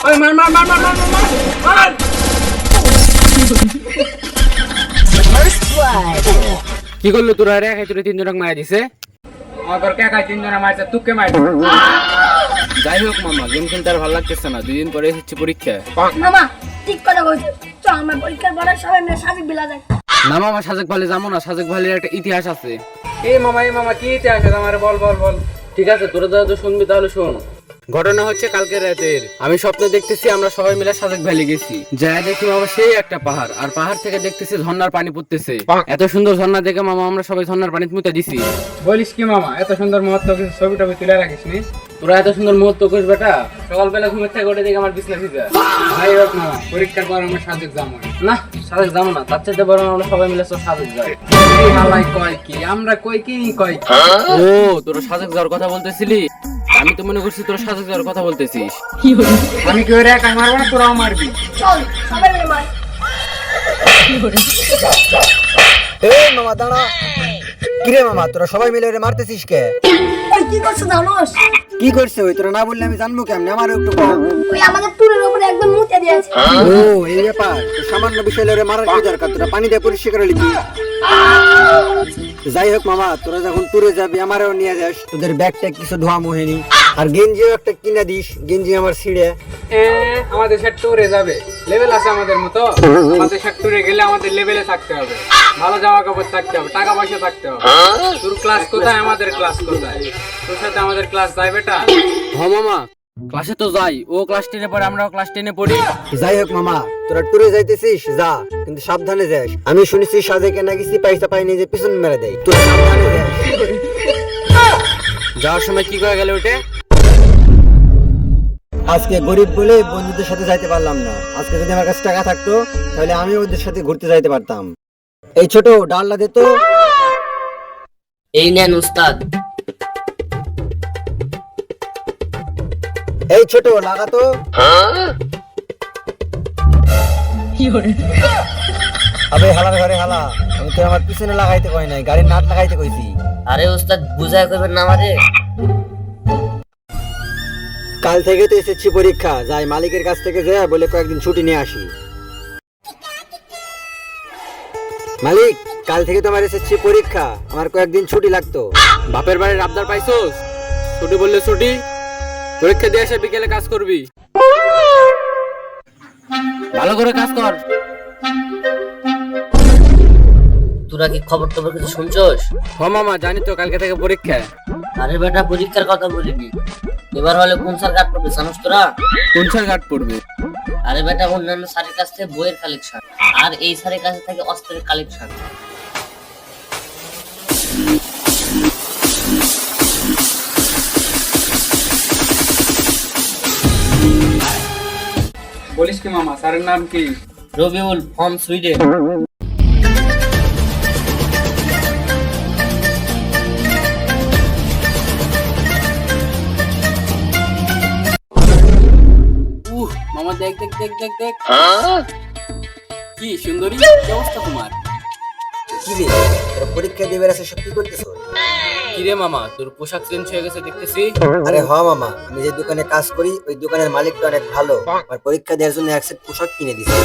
ওই মার মার মার মার মার মার মার। কি করলো তোরা রে? তোরা তিনজন মারা দিছে। আমার কাকা তিনজনে মারছে, তুকে মারছে। যাই হোক মামা, গেম খেলতে আর ভালো লাগতেছে না, 2 দিন পরে হচ্ছে পরীক্ষা। মামা ঠিক কথা বলছো, চ আমার পরীক্ষার পরে সবাই মিলে সাজিক বিলা যায়। না মামা, সাজেক ভালে যাবো না, সাজেক ভালের একটা ইতিহাস আছে। এই মামা কি ইতিহাস আছে আমার? বল বল বল। ঠিক আছে, তোরা তো শুনবি, তাহলে শোন। ঘটনা হচ্ছে কালকে রাতের। আমি স্বপ্নে দেখতেছি আমরা সবাই মিলে সাজেক ভ্যালি গেছি। যা দেখি মামা সেই একটা পাহাড়, আর পাহাড় থেকে দেখতেছি ঝর্ণার পানি পড়তেছে। এত সুন্দর ঝর্ণা দেখে মামা আমরা সবাই ঝর্ণার পানিতে মুতে দিছি। বলিস কি মামা, এত সুন্দর মুহূর্ত কিছু ছবি টবি তুলে রাখিস নি? তোরা এত সুন্দর মুহূর্ত করিস বেটা, সকালবেলা ঘুমের থেকে ওঠে দেখে আমার বিছনা ভিজা। যাই হোক মামা, পরীক্ষার পর আমরা সাজেক যাবো। না, সাজেক যাবো না, তার চাইতে বরং আমরা সবাই মিলে সাজেক যাই। এই হালাই কয় কি, আমরা কই কি কয় কি? ও, তোরা সাজেক যাওয়ার কথা বলতেছিলি? আমি তো মনে করছি তোরা সাজেক যাওয়ার কথা বলতেছিস। আমি কি ওরে একাই মারবো না, তোরাও মারবি? চল সবাই মিলে মার। এই মামা দাঁড়া। কিরে মামা, তোরা সবাই মিলে ওরে মারতেছিস কে? ওই কি করছো জানোস? কি করছে ওই? তোরা না বললে আমি জানবো কেমনে? আমার একটু কম। ওই আমাদের টুরের উপরে একদম মুতে দিয়েছে। ও এই ব্যাপার, তো সামান্য বিষয় ওরে মারার কি দরকার? তোরা পানি দিয়ে পরিষ্কার করে লিখি। যাই হোক মামা, তোরা যখন ট্যুরে যাবি আমারও নিয়ে যাস। তোদের ব্যাগটা কিছু ধোয়া মোহেনি, আর গেঞ্জিও একটা কিনা দিস। গেঞ্জি আমার ছিঁড়ে। আমাদের স্যার ট্যুরে যাবে, লেভেল আছে আমাদের মতো। আমাদের স্যার ট্যুরে গেলে আমাদের লেভেলে থাকতে হবে, ভালো জামা কাপড় থাকতে হবে, টাকা পয়সা থাকতে হবে। তোর ক্লাস কোথায়, আমাদের ক্লাস কোথায়? তোর সাথে আমাদের ক্লাস যায় বেটা? হ মামা, ক্লাসে তো যাই। ও ক্লাস 10-এ পড়ে, আমরাও ক্লাস 10-এ পড়ি। যাই হোক মামা, তোরা ট্যুরে যাইতেছিস যা, কিন্তু সাবধানে যাস। আমি শুনেছি সাজেকে নাকি পয়সা পাইনি যে পিছন মেরে দেয়। তোরা সাবধানে যাস। যাওয়ার সময় কি করে গেলে ওটা? আজকে গরিব বলে বন্ধুদের সাথে যাইতে পারলাম না। আজকে যদি আমার কাছে টাকা থাকতো তাহলে আমি ওদের সাথে ঘুরতে যাইতে পারতাম। এই ছোট ডালটা দে তো। এই নেন উস্তাদ। এই ছোট লাগা তো। আবে হালার ঘরে হালা, আমি তো আমার পিছনে লাগাইতে কই নাই, গাড়ির নাট লাগাইতে কইছি। আরে উস্তাদ বুঝায় কইবেন না আমারে। কাল থেকে তো এসেছি পরীক্ষা, যাই মালিকের কাছ থেকে যা বলে কয়েকদিন ছুটি নিয়ে আসি। মালিক, কাল থেকে তো আমার এসেছি পরীক্ষা, আমার কয়েকদিন ছুটি লাগতো। বাপের বাড়ির আবদার পাইছোস? ছুটি বললে ছুটি, পরীক্ষা দিয়ে এসে বিকেলে কাজ করবি। ভালো করে কাজ কর। তোরা কি খবর টবর কিছু শুনছস? হ মামা, জানি তো, কালকে থেকে পরীক্ষা। আরে বেটা পরীক্ষার কথা বলিনি, এবার হলে কোন স্যার কাট করবে জানোস তোরা? কোন স্যার গার্ড পড়বে? আরে বেটা অন্যান্য স্যারের কাছ থেকে বইয়ের কালেকশন, আর এই স্যারের কাছে থেকে অস্ত্রের কালেকশন। বলিস কি মামা, স্যারের নাম কি? Rabiul from Sweden. মামা দেখ দেখ দেখ দেখ দেখ, কি সুন্দরী, কি অবস্থা তোমার? কি রে, তোরা পরীক্ষা দিয়ে বেড়াচ্ছে, সব কি করতেছ? কিরে মামা, তোর পোশাক চেঞ্জ হয়ে গেছে দেখতেছি। আরে হ মামা, আমি যে দোকানে কাজ করি ওই দোকানের মালিকটা অনেক ভালো। আমার পরীক্ষা দেওয়ার জন্য এক সেট পোশাক কিনে দিয়েছে।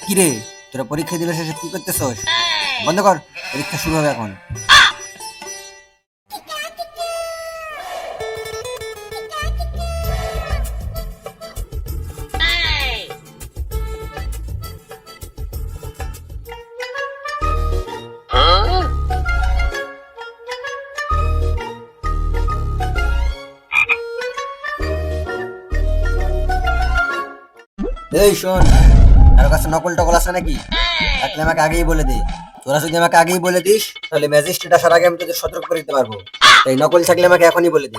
কিরে, তোরা পরীক্ষা দিলে শেষে কি করতেছস? বন্ধ কর, পরীক্ষা শুরু হবে এখন। এই শোন, কারো কাছে নকল টকল আছে নাকি? থাকলে আমাকে আগেই বলে দে। তোরা যদি আমাকে আগেই বলে দিস তাহলে ম্যাজিস্ট্রেট আসার আগে আমি তোদের সতর্ক করে দিতে পারবো। তাই নকল থাকলে আমাকে এখনই বলে দে।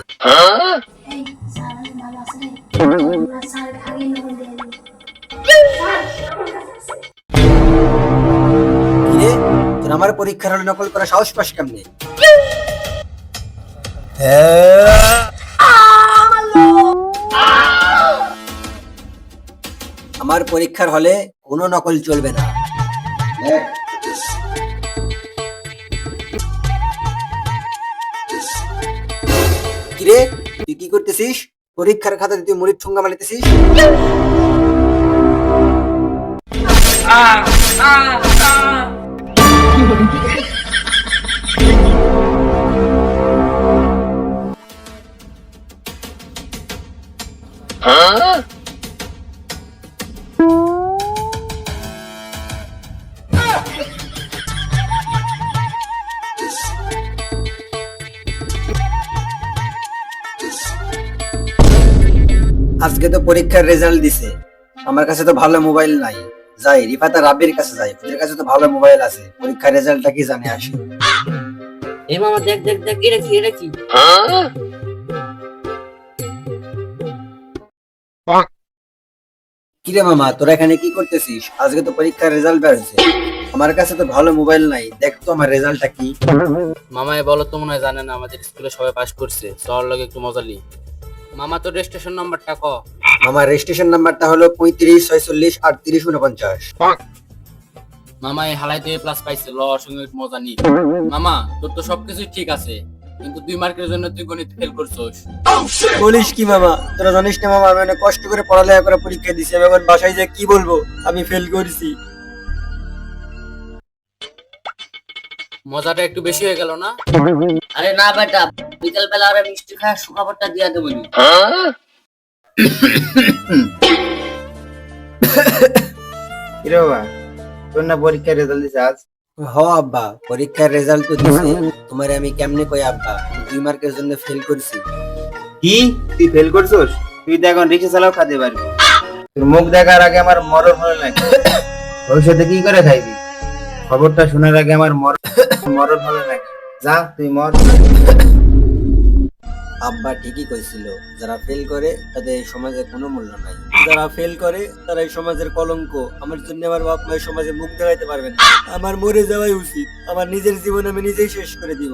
এই স্যার ভালো আছে রে, আমরা স্যার আগে নকল দিয়ে দিই। স্যার আমার কাছে আছে। কিরে, তোরা তোর আমার পরীক্ষার হলে নকল করা সাহস পাস কেমনে? আমার পরীক্ষার হলে কোনো নকল চলবে না। কিরে, তুই কি করতেছিস? পরীক্ষার খাতাতে তুই মুড়ির ঠুঙ্গা মারিতেছিস? আজকে তো পরীক্ষার রেজাল্ট দিছে, আমার কাছে তো ভালো মোবাইল নাই। যাই রিফাত আর রাব্বির কাছে যাই, ওদের কাছে তো ভালো মোবাইল আছে। পরীক্ষার রেজাল্টটা কি জানে আসে। এ মামা দেখ দেখ দেখ, এটা কি এটা কি? কিরে মামা, তোরা এখানে কি করতেছিস? আজকে তো পরীক্ষার রেজাল্ট বের হয়েছে, আমার কাছে তো ভালো মোবাইল নাই। দেখ তো আমার রেজাল্টটা কি। মামাই বলো তো, মনে হয় জানে না আমাদের স্কুলে সবাই পাস করছে। চল লাগে একটু মজা লি। মামা তোর রেজিস্ট্রেশন নাম্বারটা ক। আমার রেজিস্ট্রেশন নাম্বারটা হলো 35463849। মামা এই হালাই তো এ প্লাস পাইছে, ল ওর সঙ্গে একটু মজা নি। মামা তোর তো সবকিছু ঠিক আছে, কিন্তু 2 মার্কের জন্য তুই গণিত ফেল করছস। বলিস কি মামা? তোরা জানিস না মামা, আমি অনেক কষ্ট করে পড়ালেখা করে পরীক্ষা দিছি। আমি এখন বাসায় যে কি বলবো আমি ফেল করেছি। মজাটা একটু বেশি হয়ে গেল না? আরে না বেটা, বিকেল বেলা আরে মিষ্টি খায় সুখাবারটা দিয়া দেবো নি। কিরে বাবা, তোর না পরীক্ষার রেজাল্ট দিছে আজ? হ আব্বা, পরীক্ষার রেজাল্ট তো দিছে। তোমারে আমি কেমনে কই আব্বা, 2 মার্কের জন্য ফেল করেছি। কি তুই ফেল করছস? তুই তো এখন রিক্সা চালাও খাতে পারবি। তোর মুখ দেখার আগে আমার মরণ হলো নাকি? ভবিষ্যতে কি করে খাইবি? খবরটা শোনার আগে আমার মরণ হলো নাকি? যা তুই মর। আব্বা ঠিকই কইছিল, যারা ফেল করে তাদের এই সমাজে কোনো মূল্য নাই। যারা ফেল করে তারা এই সমাজের কলঙ্ক। আমার জন্য আমার বাপ মা এই সমাজে মুখ দেখাইতে পারবে না। আমার মরে যাওয়াই উচিত। আমার নিজের জীবন আমি নিজেই শেষ করে দিব।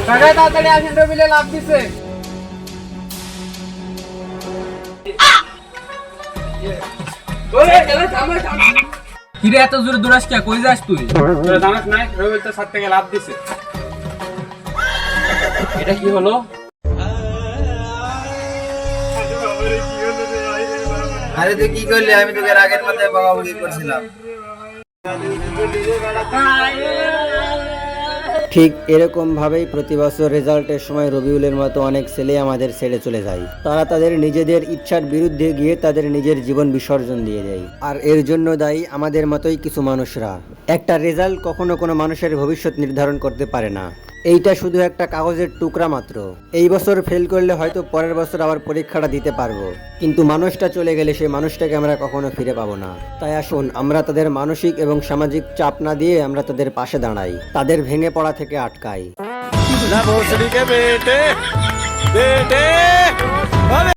কাকা তাড়াতাড়ি আসেন, রবিলে লাভ দিছে। কিরে এত জোরে দৌড়াস কে? কই যাস তুই? তোরা জানাস না রবিল তো 7 থেকে লাভ দিছে। এটা কি হলো? আরে তুই কি করলি? আমি তোকে রাগের মাথায় বকাবকি করছিলাম। ঠিক এরকম ভাবেই প্রতি বছর রেজাল্টের সময় রবিউলের মতো অনেক ছেলে আমাদের ছেড়ে চলে যায়। তারা তাদের নিজেদের ইচ্ছার বিরুদ্ধে গিয়ে তাদের নিজের জীবন বিসর্জন দিয়ে দেয়। আর এর জন্য দায়ী আমাদের মতোই কিছু মানুষরা। একটা রেজাল্ট কখনো কোনো মানুষের ভবিষ্যৎ নির্ধারণ করতে পারে না। এইটা শুধু একটা কাগজের টুকরা মাত্র। এই বছর ফেল করলে হয়তো পরের বছর আবার পরীক্ষাটা দিতে পারবো, কিন্তু মানুষটা চলে গেলে সেই মানুষটাকে আমরা কখনো ফিরে পাবো না। তাই আসুন আমরা তাদের মানসিক এবং সামাজিক চাপ না দিয়ে আমরা তাদের পাশে দাঁড়াই, তাদের ভেঙে পড়া থেকে আটকাই।